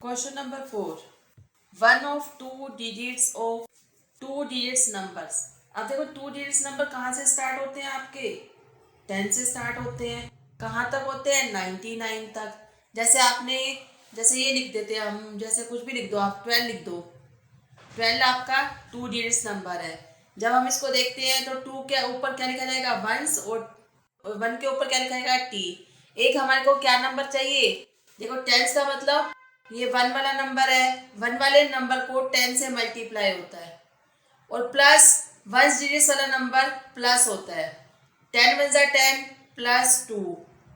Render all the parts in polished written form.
Question number 4, one of two digits numbers. अब देखो, two digits number कहाँ से स्टार्ट होते हैं आपके? 10 से स्टार्ट होते हैं। कहाँ तक होते हैं? 99 तक। जैसे आपने, जैसे ये लिख देते हैं हम, जैसे कुछ भी लिख दो, आप 12 लिख दो। 12 आपका टू डिजिट्स नंबर है। जब हम इसको देखते हैं तो टू के ऊपर क्या लिखा जाएगा? वंस, और वन के ऊपर क्या लिखा जाएगा? टी। एक हमारे को क्या नंबर चाहिए? देखो, टेंस का मतलब ये वन वाला नंबर है। वन वाले नंबर को 10 से मल्टीप्लाई होता है, और प्लस वन डिजिट्स वाला नंबर प्लस होता है। 10 वन ज़ा 10 प्लस टू,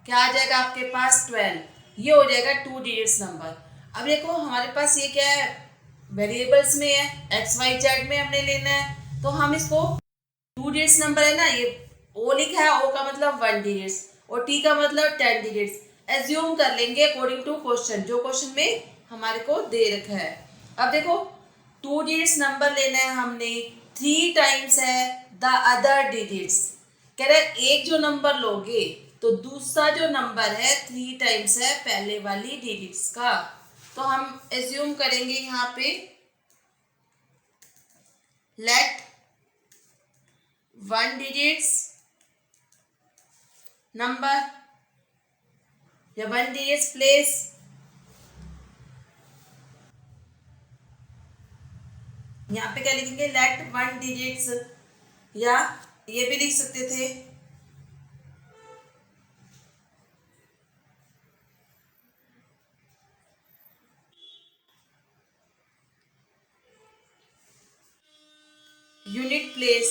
क्या आ जाएगा आपके पास? 12। ये हो जाएगा टू डिजिट्स नंबर। अब देखो, हमारे पास ये क्या है? वेरिएबल्स में है, एक्स वाई जेड में हमने लेना है, तो हम इसको टू डिजिट्स नंबर है ना, ये ओ लिखा है, ओ का मतलब वन डिजिट्स और टी का मतलब 10 डिजिट्स एज्यूम कर लेंगे अकॉर्डिंग टू क्वेश्चन, जो क्वेश्चन में हमारे को दे रखा है। अब देखो, टू डिजिट्स नंबर लेना है हमने, 3 टाइम्स है द अदर डिजिट्स। कह रहे एक जो नंबर लोगे तो दूसरा जो नंबर है 3 टाइम्स है पहले वाली डिजिट्स का। तो हम एज्यूम करेंगे यहाँ पे, लेट वन डिजिट्स नंबर या वन डिजिट्स प्लेस यहाँ पे क्या लिखेंगे? लेट वन डिजिट्स, या ये भी लिख सकते थे यूनिट प्लेस।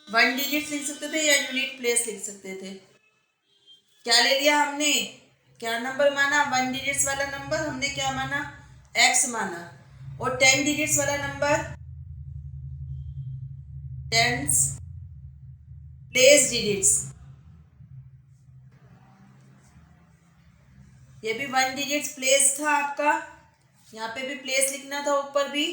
वन डिजिट लिख सकते थे या यूनिट प्लेस लिख सकते थे। क्या ले लिया हमने? क्या नंबर माना? वन डिजिट्स वाला नंबर हमने क्या माना? एक्स माना। और 10 डिजिट्स वाला नंबर टेंस प्लेस डिजिट्स, ये भी वन डिजिट्स प्लेस था आपका। यहाँ पे भी प्लेस लिखना था, ऊपर भी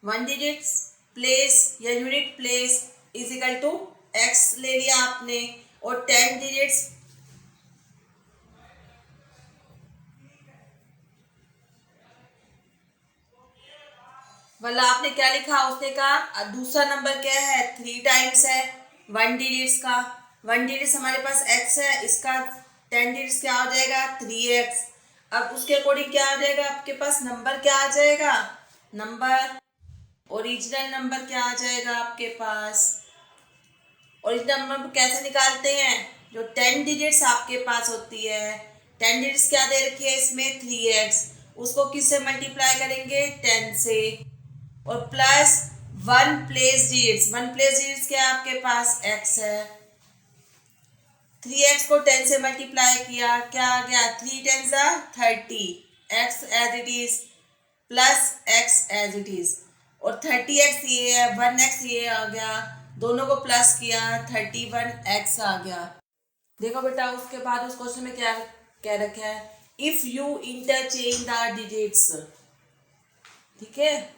वन डिजिट्स प्लेस या unit place is equal to x ले लिया आपने, और 10 डिजिट्स वाला आपने क्या लिखा? उसने कहा दूसरा नंबर क्या है? 3 टाइम्स है वन डिजिट्स का। वन डिजिट्स हमारे पास एक्स है, इसका 10 डिजिट्स क्या हो जाएगा? 3x। अब उसके अकॉर्डिंग क्या आ जाएगा आपके पास? नंबर क्या आ जाएगा? नंबर ओरिजिनल नंबर क्या आ जाएगा आपके पास? ओरिजिनल नंबर को कैसे निकालते हैं? जो 10 डिजिट्स आपके पास होती है, 10 डिजिट्स क्या दे रखी है इसमें? 3x। उसको किससे मल्टीप्लाई करेंगे? 10 से। और plus one place digits, one place digits क्या है आपके पास? x है। 3x को 10 से मल्टीप्लाई किया, क्या आ गया? 3 10 ज़ा 30, x as it is plus x as it is, और 30x ये है, 1x ये आ गया, दोनों को प्लस किया, 31x आ गया। देखो बेटा, उसके बाद उस क्वेश्चन में क्या कह रखा है? If you interchange the digits. ठीक है,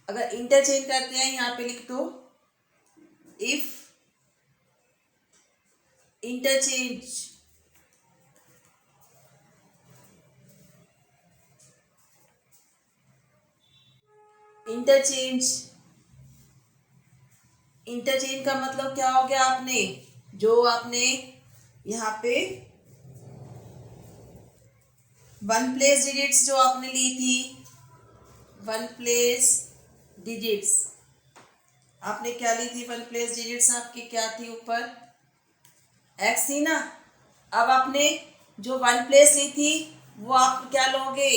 अगर इंटरचेंज करते हैं यहाँ पे लिख दो, इफ इंटरचेंज इंटरचेंज इंटरचेंज का मतलब क्या हो गया? आपने जो आपने यहाँ पे वन प्लेस डिजिट्स जो आपने ली थी, वन प्लेस डिजिट्स आपने क्या ली थी? वन प्लेस डिजिट्स आपकी क्या थी? ऊपर एक्स थी ना। अब आपने जो वन प्लेस ली थी वो आप क्या लोगे?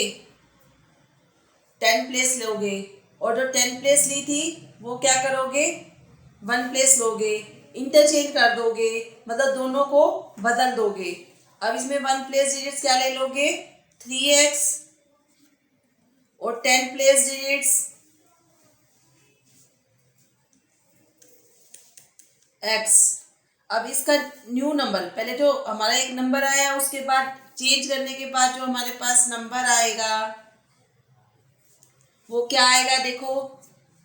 10 प्लेस लोगे, और जो 10 प्लेस ली थी वो क्या करोगे? वन प्लेस लोगे, इंटरचेंज कर दोगे, मतलब दोनों को बदल दोगे। अब इसमें वन प्लेस डिजिट्स क्या ले लोगे? 3x, और 10 प्लेस डिजिट्स x। अब इसका न्यू नंबर, पहले जो हमारा एक नंबर आया उसके बाद चेंज करने के बाद जो हमारे पास नंबर आएगा वो क्या आएगा? देखो,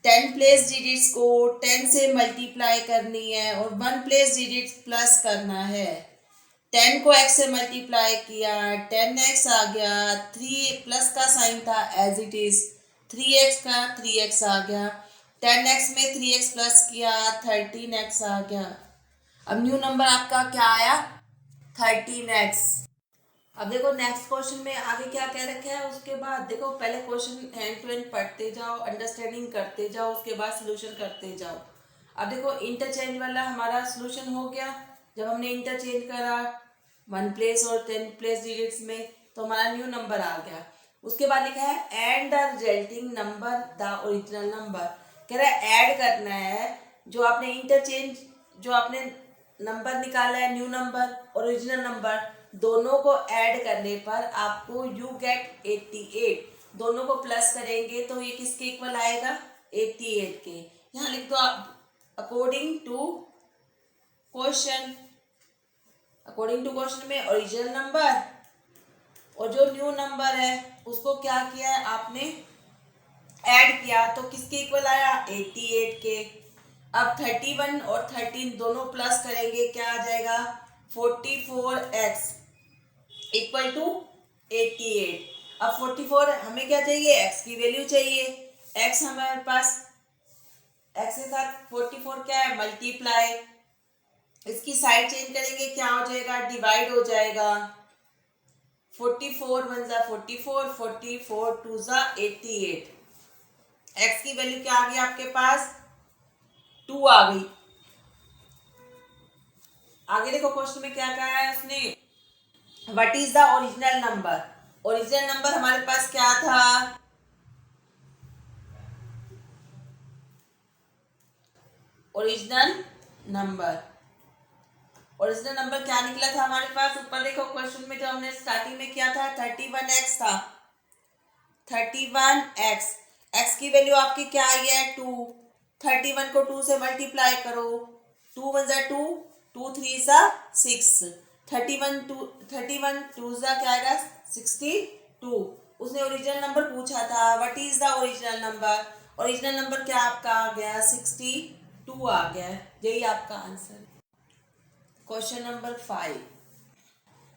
10 प्लेस डिजिट्स को 10 से मल्टीप्लाई करनी है और वन प्लेस डिजिट्स प्लस करना है। 10 को x से मल्टीप्लाई किया, 10x आ गया, 3 प्लस का साइन था एज इट इज, 3x का 3x आ गया, 10x में 3x प्लस किया, 13x आ गया। अब न्यू नंबर आपका क्या आया? 13x। अब देखो नेक्स्ट क्वेश्चन में आगे क्या कह रखा है। उसके बाद देखो पहले क्वेश्चन हैंड टू हैंड पढ़ते जाओ, अंडरस्टैंडिंग करते जाओ, उसके बाद सोल्यूशन करते जाओ। अब देखो इंटरचेंज वाला हमारा सोल्यूशन हो गया। जब हमने इंटरचेंज करा 1 प्लेस और 10 प्लेस डिजिट्स में, तो हमारा न्यू नंबर आ गया। उसके बाद लिखा है and the resulting number the original number. कह रहा है ऐड करना है जो आपने इंटरचेंज, जो आपने नंबर निकाला है न्यू नंबर ओरिजिनल नंबर, दोनों को ऐड करने पर आपको यू गेट 88। दोनों को प्लस करेंगे तो ये किसके इक्वल आएगा? 88 के। यहाँ लिख दो आप according to question. According to question में ओरिजिनल नंबर और जो न्यू नंबर है उसको क्या किया है आपने? ऐड किया, तो किसके इक्वल आया? 88 के। अब 31 और 13 दोनों प्लस करेंगे, क्या आ जाएगा? 44x equal to 88। अब 44 हमें क्या चाहिए? x की वैल्यू चाहिए। x हमारे पास, x के साथ 44 क्या है? मल्टीप्लाई। इसकी साइड चेंज करेंगे, क्या हो जाएगा? डिवाइड हो जाएगा। 44 1 जा 44, 44 2 जा 88। x की वैल्यू क्या आ गई आपके पास? 2 आ गई। आगे देखो क्वेश्चन में क्या कहा है उसने, what is the original number. Original number हमारे पास क्या था? ओरिजिनल नंबर, ओरिजिनल नंबर क्या निकला था हमारे पास? ऊपर देखो क्वेश्चन में जो हमने स्टार्टिंग में किया था 31x था। 31x, x की वैल्यू आपकी क्या आई है? 2। 31 को 2 से मल्टीप्लाई करो, 2 1 जा 2, 2 3 जा 6, 31 2 जा क्या आएगा? 62। उसने ओरिजिनल नंबर पूछा था, what is the original number. Original number क्या आपका आ गया? 62 आ गया। यही आपका आंसर। क्वेश्चन नंबर 5,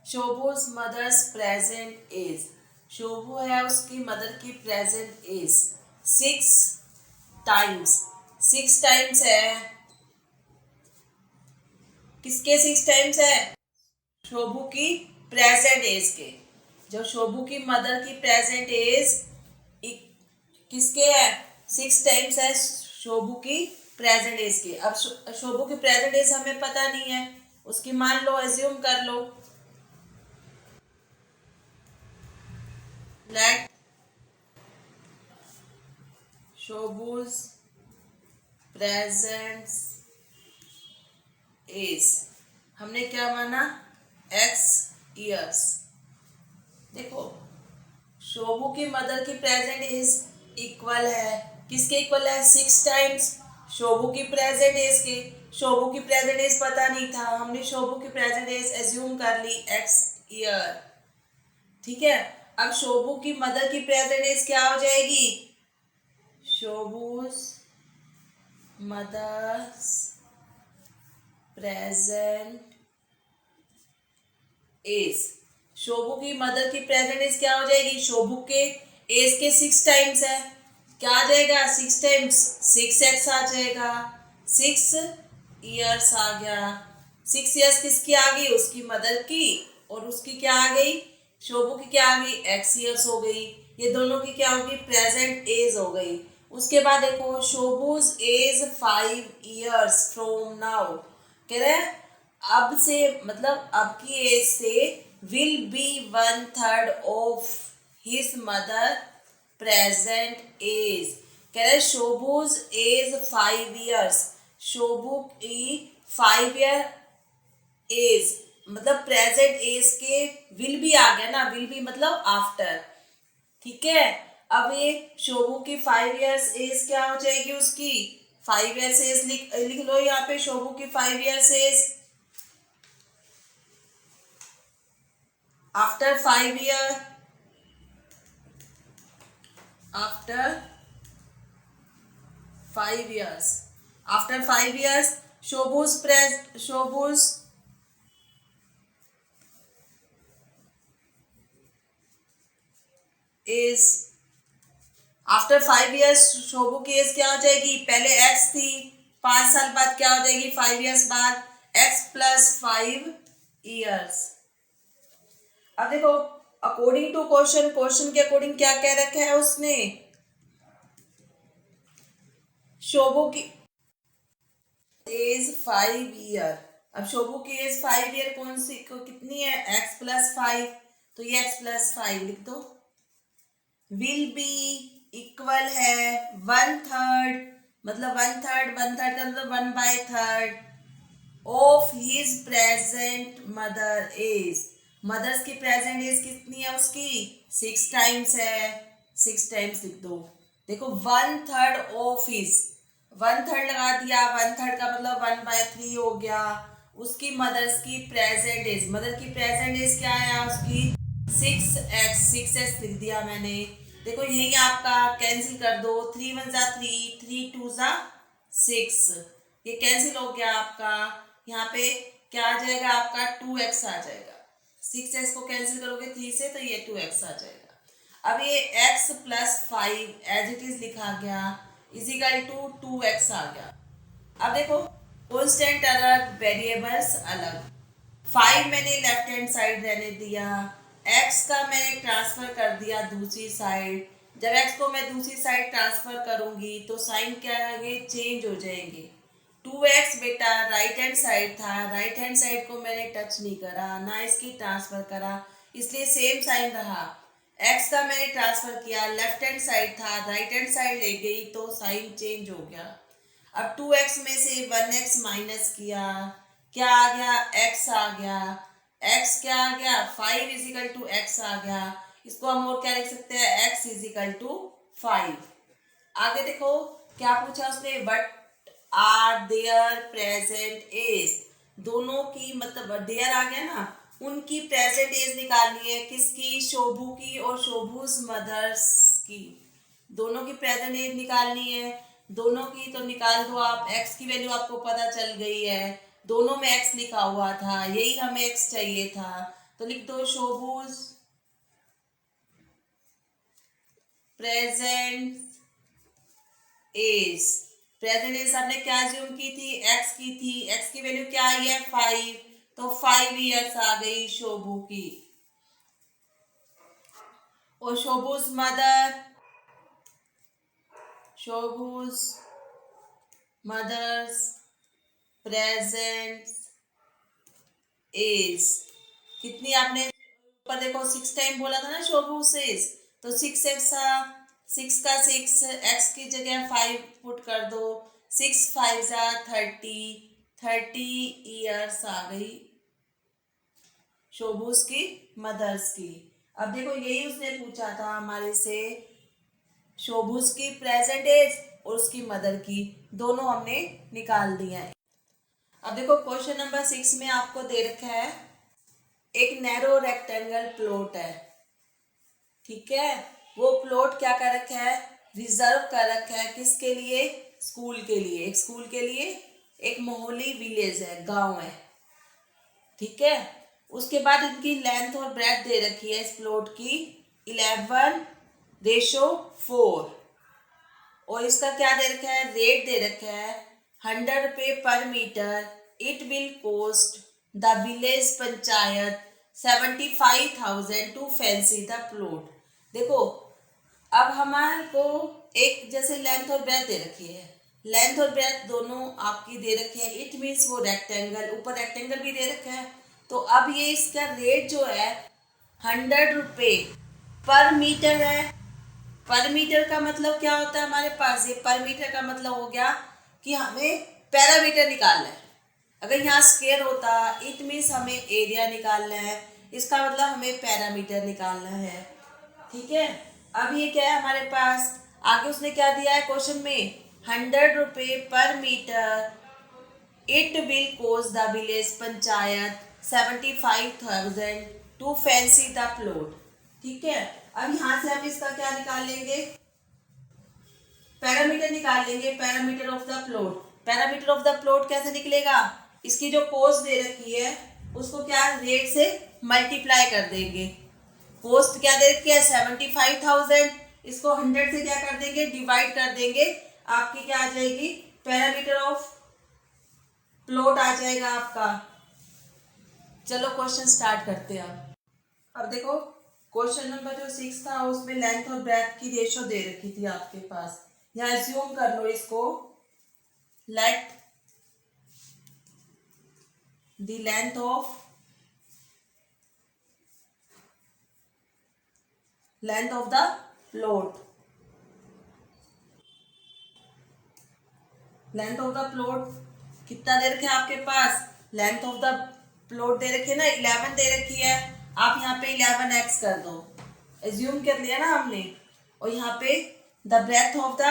शोभूज मदर्स प्रेजेंट एज। शोभू है, उसकी मदर की प्रेजेंट एज 6 टाइम्स। 6 टाइम्स है, किसके 6 टाइम्स है? शोभू की प्रेजेंट एज के। जो शोभू की मदर की प्रेजेंट एज किसके है? 6 टाइम्स है शोभू की प्रेजेंट एज के। अब शोभू की प्रेजेंट एज हमें पता नहीं है, उसकी मान लो, एज्यूम कर लो। लेट शोभूज प्रेजेंट एज, हमने क्या माना? x years. देखो शोभू की मदर की प्रेजेंट एज इक्वल है, किसके इक्वल है? 6 टाइम्स शोभू की प्रेजेंट एज के। शोभू की प्रेजेंट एज पता नहीं था, हमने शोभू की प्रेजेंट एज एज्यूम कर ली x ईयर। ठीक है। अब शोभू की मदर की प्रेजेंट एज क्या हो जाएगी? शोभूज मदर्स प्रेजेंट एज। शोभू की मदर की प्रेजेंट एज क्या हो जाएगी? शोभू के एज के 6 टाइम्स है, क्या आ जाएगा? 6 टाइम्स 6x आ जाएगा। 6 ईयर्स आ गया। 6 ईयर्स किसकी आ गई? उसकी मदर की। और उसकी क्या आ गई? शोभू की क्या आ गई? x ईयर्स हो गई। ये दोनों की क्या होगी? प्रेजेंट एज हो गई। उसके बाद देखो शोभूज एज 5 ईयर्स फ्रॉम नाउ। कह रहे हैं अब से, मतलब अब की एज से will be 1/3 of his mother present age. कह रहे शोभूज एज 5 ईयर्स, शोभू की 5 ईयर एज, मतलब प्रेजेंट एज के विल बी आ गया ना, विल बी मतलब आफ्टर। ठीक है। अब ये शोभू की 5 ईयर्स एज क्या हो जाएगी? उसकी 5 ईयर्स एज लिख लो यहाँ पे, शोभू की 5 years age after 5 year, after 5 years, after 5 years शोभूज एज, आफ्टर 5 ईयर्स शोभू की एज क्या हो जाएगी, पहले एक्स थी, 5 साल बाद क्या हो जाएगी, 5 ईयर्स बाद एक्स प्लस 5 ईयर्स। अब देखो अकॉर्डिंग टू क्वेश्चन, क्वेश्चन के अकॉर्डिंग क्या कह रखा है उसने, शोभू की एज 5 ईयर। अब शोभू की एज 5 ईयर कौन सी कितनी है, एक्स प्लस 5, तो ये एक्स प्लस 5 लिख दो। विल बी इक्वल है 1/3, मतलब 1/3, 1/3 का मतलब 1/3 of his present mother age. Mother's की प्रेजेंट एज कितनी है उसकी, 6 टाइम्स है, 6 टाइम्स लिख दो। देखो 1/3 ऑफ हिज, 1/3 लगा दिया, 1/3 का मतलब 1/3 हो गया उसकी मदर्स की प्रेजेंट एज। मदर की प्रेजेंट एज क्या है उसकी 6x, 6x लिख दिया मैंने। देखो यही आपका कैंसिल कर दो, 3 1 जा 3, 3 2 जा 6, ये कैंसिल हो गया आपका। यहाँ पे क्या आ जाएगा आपका 2x आ जाएगा, 6x को कैंसिल करोगे 3 से तो ये 2x आ जाएगा। अब ये x plus 5 as it is लिखा गया इजिकल टू 2x आ गया। अब देखो कॉन्स्टेंट अलग, वेरिएबल्स अलग। 5 मैंने लेफ्ट हैंड साइड रहने दिया, x का मैंने ट्रांसफर कर दिया दूसरी साइड। जब x को मैं दूसरी साइड ट्रांसफर करूंगी तो साइन क्या आएंगे, चेंज हो जाएंगे। 2x बेटा राइट हैंड साइड था, राइट हैंड साइड को मैंने टच नहीं करा ना इसकी ट्रांसफर करा, इसलिए सेम साइन रहा। x का मैंने ट्रांसफर किया, लेफ्ट हैंड साइड था, राइट हैंड साइड ले गई तो साइन चेंज हो गया। अब 2x में से 1x माइनस किया, क्या आ गया, x आ गया। x क्या आ गया, 5 इजिकल टू x आ गया। इसको हम और क्या लिख सकते हैं, x इजिकल टू 5। आगे देखो क्या पूछा उसने, what are their present age. दोनों की मतलब देयर आ गया ना, उनकी प्रेजेंट एज निकालनी है, किसकी, शोभू की और शोभूज मदर्स की। दोनों की प्रेजेंट एज निकालनी है, दोनों की तो निकाल दो आप। x की वैल्यू आपको पता चल गई है, दोनों में x लिखा हुआ था, यही हमें x चाहिए था, तो लिख दो शोभूज प्रेजेंट एज। प्रेजेंट एज आपने क्या ज्यूम की थी, x की थी, x की वैल्यू क्या आई है 5, तो 5 ईयर्स आ गई शोभू की। और शोभूज मदर, शोभूज मदर्स प्रेजेंट एज कितनी, आपने ऊपर देखो 6 टाइम बोला था ना शोभू एज, तो 6x 6 का 6, x की जगह 5 पुट कर दो, 6 5 जा 30 ईयर्स आ गई शोभूस की मदर्स की। अब देखो यही उसने पूछा था हमारे से, शोभूस की प्रेजेंट एज और उसकी मदर की, दोनों हमने निकाल दिया है। अब देखो क्वेश्चन नंबर 6 में आपको दे रखा है एक नैरो रेक्टेंगल प्लॉट है, ठीक है। वो प्लॉट क्या कर रखा है, रिजर्व कर रखा है, किसके लिए, स्कूल के लिए। एक स्कूल के लिए एक मोहल्ली विलेज है, गांव है, ठीक है। उसके बाद इनकी लेंथ और ब्रेथ दे रखी है इस प्लॉट की 11:4, और इसका क्या दे रखा है, रेट दे रखा है 100 रुपये per metre. It will cost the village panchayat 75,000 to fence the plot. देखो अब हमारे को एक जैसे लेंथ और ब्रेथ दे रखी है, लेंथ और ब्रेथ दोनों आपकी दे रखे हैं, इट मीन्स वो रेक्टेंगल, ऊपर रेक्टेंगल भी दे रखा है। तो अब ये इसका रेट जो है 100 रुपये पर मीटर है। पर मीटर का मतलब क्या होता है हमारे पास, ये पर मीटर का मतलब हो गया कि हमें पैरामीटर निकालना है। अगर यहाँ स्क्वायर होता इट मीन्स हमें एरिया निकालना है, इसका मतलब हमें पैरामीटर निकालना है, ठीक है। अब ये क्या है हमारे पास, आगे उसने क्या दिया है क्वेश्चन में, 100 रुपये per metre. It will cost the village panchayat 75,000 to fence the plot, ठीक है। अब यहाँ से हम इसका क्या निकाल लेंगे, पैरामीटर निकाल लेंगे, parameter of the plot. Parameter of the plot कैसे निकलेगा, इसकी जो कोस्ट दे रखी है उसको क्या रेट से मल्टीप्लाई कर देंगे, कोस्ट क्या दे रखी है 75,000, इसको 100 से क्या कर देंगे डिवाइड कर देंगे, आपकी क्या आ जाएगी पैरामीटर ऑफ प्लॉट आ जाएगा आपका। चलो क्वेश्चन स्टार्ट करते हैं अब देखो क्वेश्चन नंबर जो 6 था उसमें लेंथ और ब्रेथ की रेशो दे रखी थी आपके पास। यहाँ एज्यूम कर लो इसको, let the length of the plot, length of the plot कितना दे रखे हैं आपके पास, लेंथ ऑफ द प्लॉट दे रखी है ना 11 दे रखी है, आप यहाँ पे 11x कर दो, एज्यूम कर लिया ना हमने, और यहाँ पे the breadth of the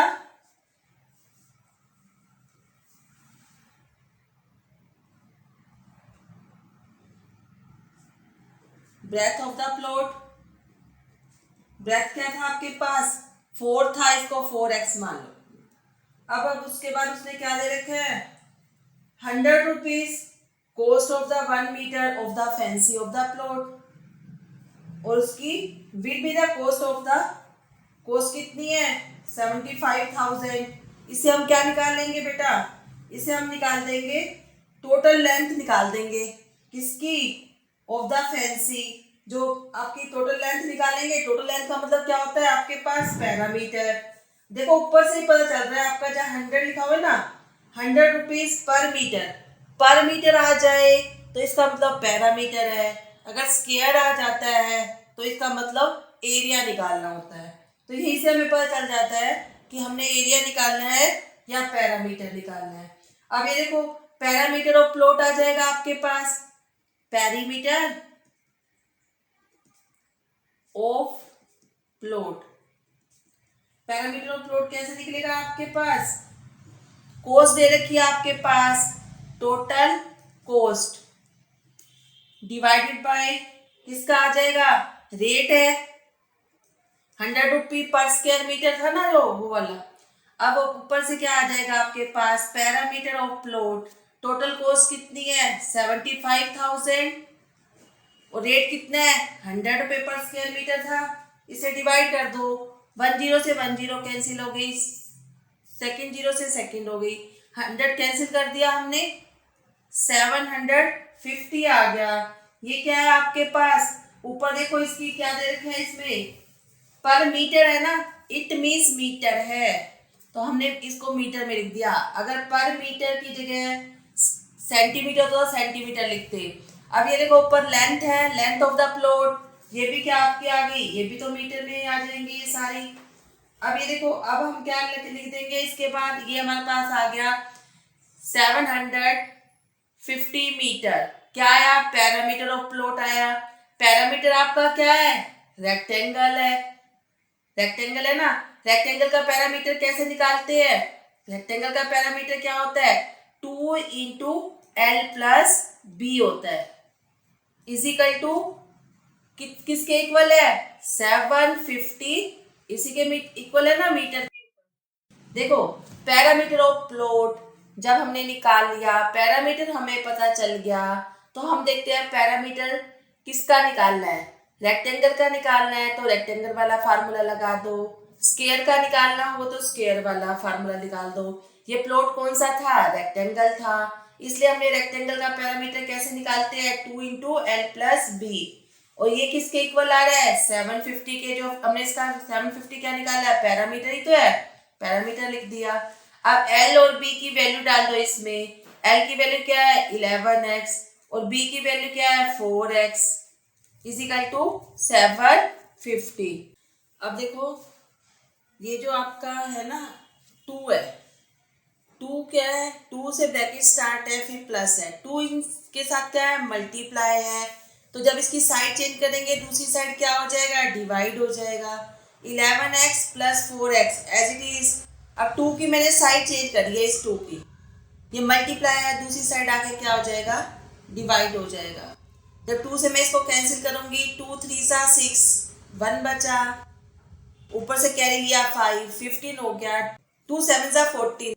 plot, breadth क्या था आपके पास 4 था, इसको 4x मान लो। अब उसके बाद उसने क्या दे रखे हैं 100 rupees cost of the 1 metre of the fence of the plot, और उसकी will be the cost of the, cost कितनी है 75,000। इसे हम क्या निकाल लेंगे बेटा, इसे हम निकाल देंगे टोटल लेंथ निकाल देंगे किसकी ऑफ द फैंसी, जो आपकी टोटल लेंथ निकालेंगे, टोटल लेंथ का मतलब क्या होता है आपके पास पैरामीटर। देखो ऊपर से ही पता चल रहा है आपका जहाँ 100 लिखा हुआ है ना 100 रुपीज पर मीटर आ जाए तो इसका मतलब पैरामीटर है, अगर स्क्वायर आ जाता है तो इसका मतलब एरिया निकालना होता है। तो यहीं से हमें पता चल जाता है कि हमने एरिया निकालना है या पैरामीटर निकालना है। अब ये देखो पैरामीटर ऑफ प्लॉट आ जाएगा आपके पास, perimeter of plot, parameter of plot कैसे निकलेगा आपके पास, कॉस्ट दे रखी है आपके पास टोटल कॉस्ट डिवाइडेड बाय किसका आ जाएगा रेट है 100 रुपी पर स्क्वायर मीटर था ना जो वो वाला। अब ऊपर से क्या आ जाएगा आपके पास parameter of plot, total cost कितनी है 75,000 और रेट कितना है 100 रुपये पर स्क्वायर मीटर था, इसे डिवाइड कर दो, 10 से 10 कैंसिल हो गई, सेकंड 0 से सेकंड हो गई, 100 कैंसिल कर दिया हमने 750 आ गया। ये क्या है आपके पास, ऊपर देखो इसकी क्या दे रखे है इसमें पर मीटर है ना, इट मीन्स मीटर है तो हमने इसको मीटर में लिख दिया, अगर पर मीटर की जगह सेंटीमीटर तो सेंटीमीटर लिखते। अब ये देखो ऊपर लेंथ है, लेंथ ऑफ द प्लॉट, ये भी क्या आपकी आ गई, ये भी तो मीटर में आ जाएंगी ये सारी। अब ये देखो अब हम क्या लिख देंगे इसके बाद, ये हमारे पास आ गया 750 मीटर, क्या आया पैरामीटर ऑफ प्लॉट आया। पैरामीटर आपका क्या है रेक्टेंगल है, रेक्टेंगल है ना, रेक्टेंगल का पैरामीटर कैसे निकालते हैं, रेक्टेंगल का पैरामीटर क्या होता है 2 इंटू एल प्लस बी होता है, इजिकल टू किसके इक्वल है 750, इसी के इक्वल है ना मीटर के। देखो पैरामीटर ऑफ प्लॉट जब हमने निकाल लिया, पैरामीटर हमें पता चल गया, तो हम देखते हैं पैरामीटर किसका निकालना है, रेक्टेंगल का निकालना है तो रेक्टेंगल वाला फार्मूला लगा दो, स्क्वायर का निकालना हो तो स्क्वायर वाला फार्मूला निकाल दो। ये प्लॉट कौन सा था रेक्टेंगल था, इसलिए हमने रेक्टेंगल का पैरामीटर कैसे निकालते हैं 2 इंटू एल प्लस बी, और ये किसके इक्वल आ रहा है 750 के, जो हमने इसका 750 क्या निकाला है पैरामीटर ही तो है, पैरामीटर लिख दिया। अब एल और बी की वैल्यू डाल दो इसमें, एल की वैल्यू क्या है 11x और बी की वैल्यू क्या है 4x इजिकल टू 750। अब देखो ये जो आपका है ना 2 है, 2 क्या है 2 से ब्रैकेट स्टार्ट है फिर प्लस है, 2 के साथ क्या है मल्टीप्लाई है, तो जब इसकी साइड चेंज करेंगे दूसरी साइड क्या हो जाएगा डिवाइड हो जाएगा, 11x plus 4x as it is. अब 2 की मैंने साइड चेंज कर दी है इस 2 की, ये मल्टीप्लाई है दूसरी साइड आके क्या हो जाएगा डिवाइड हो जाएगा। जब 2 से मैं इसको कैंसिल करूंगी 2 3 सा 6 1 बचा, ऊपर से कैरी लिया 5 15 हो गया, 2 7 सा 14,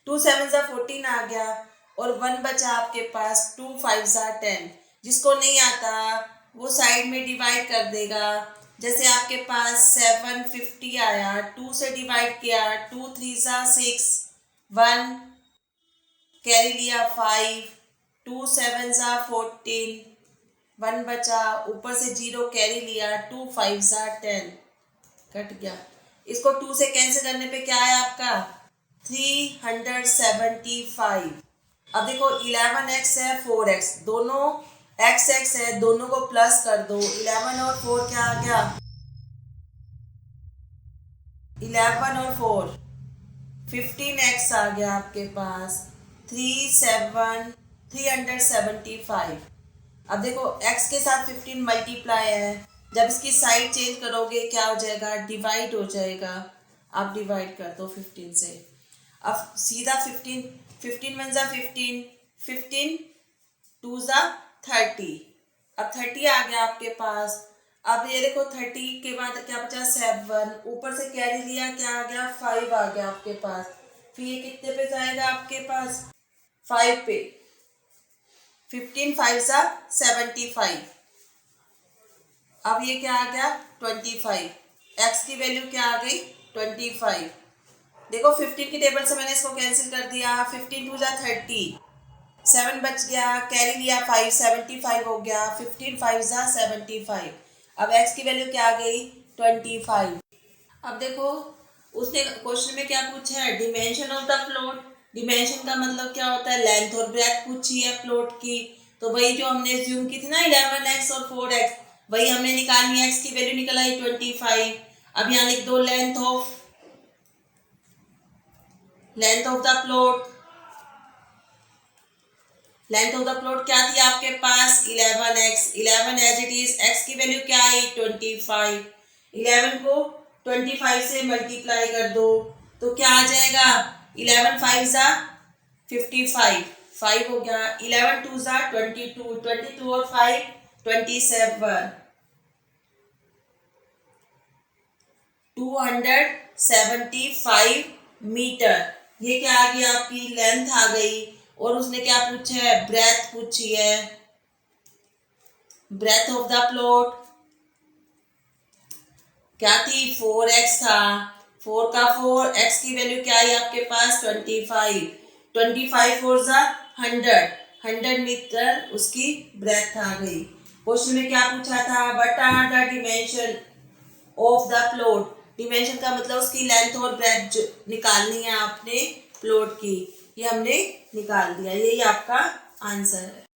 2 7 सा 14 आ गया और 1 बचा आपके पास 2 5 सा 10। जिसको नहीं आता वो साइड में डिवाइड कर देगा। जैसे आपके पास 750 आया, 2 से डिवाइड किया, 2 3 ज़ा 6, 1 कैरी लिया 5, 2 7 ज़ा 14, 1 बचा, ऊपर से 0 कैरी लिया, 2 5 ज़ा 10, कट गया। इसको 2 से कैंसिल करने पे क्या है आपका 375। अब देखो 11x है 4x, दोनों x है, दोनों को प्लस कर दो। 11 और 4 क्या आ गया 11 और 4 15x आ गया आपके पास 375। अब देखो x के साथ 15 मल्टीप्लाई है, जब इसकी साइड चेंज करोगे क्या हो जाएगा डिवाइड हो जाएगा। आप डिवाइड कर दो 15 से। अब सीधा 15 15 वन ज़ा 15, 15 2 ज़ा 30। अब 30 आ गया आपके पास। अब ये देखो 30 के बाद क्या बचा 7, ऊपर से कैरी लिया क्या आ गया 5 आ गया आपके पास। फिर ये कितने पे जाएगा आपके पास 5 पे। 15 5 ज़ा 75। अब ये क्या आ गया 25। एक्स की वैल्यू क्या आ गई 25। देखो 15 की टेबल से मैंने इसको कैंसिल कर दिया। 15 2 ज़ा 30, 7 बच गया, कैरी लिया 5, 75 हो गया। 15 5 ज़ा 75। अब x की वैल्यू क्या आ गई 25। अब देखो उसने क्वेश्चन में क्या पूछा है dimension of the plot. Dimension का मतलब क्या होता है लेंथ और ब्रेथ पूछी है प्लॉट की। तो वही जो हमने ज्यूम की थी ना 11x और 4x, वही हमने निकालनी है। x की वैल्यू निकल आई 25। अब यहाँ लिख दो length of the plot. Length of the plot क्या थी आपके पास 11x, 11 as it is. x की वैल्यू क्या आई 25। 11 को 25 से मल्टीप्लाई कर दो तो क्या आ जाएगा 11 5 ज़ा 55, 5 हो गया। 11 2 ज़ा 22, 22 और 5 27, 275 मीटर। ये क्या आ गई आपकी लेंथ आ गई। और उसने क्या पूछा है ब्रेथ पूछी है। ब्रेथ ऑफ द प्लॉट क्या थी 4x था। 4 का 4, x की वैल्यू क्या आई आपके पास 25। 25 4 ज़ा 100 मीटर उसकी ब्रेथ आ गई। क्वेश्चन में क्या पूछा था what are the dimension of the plot. Dimension का मतलब उसकी लेंथ और ब्रेथ निकालनी है आपने प्लॉट की। ये हमने निकाल दिया, यही आपका आंसर है।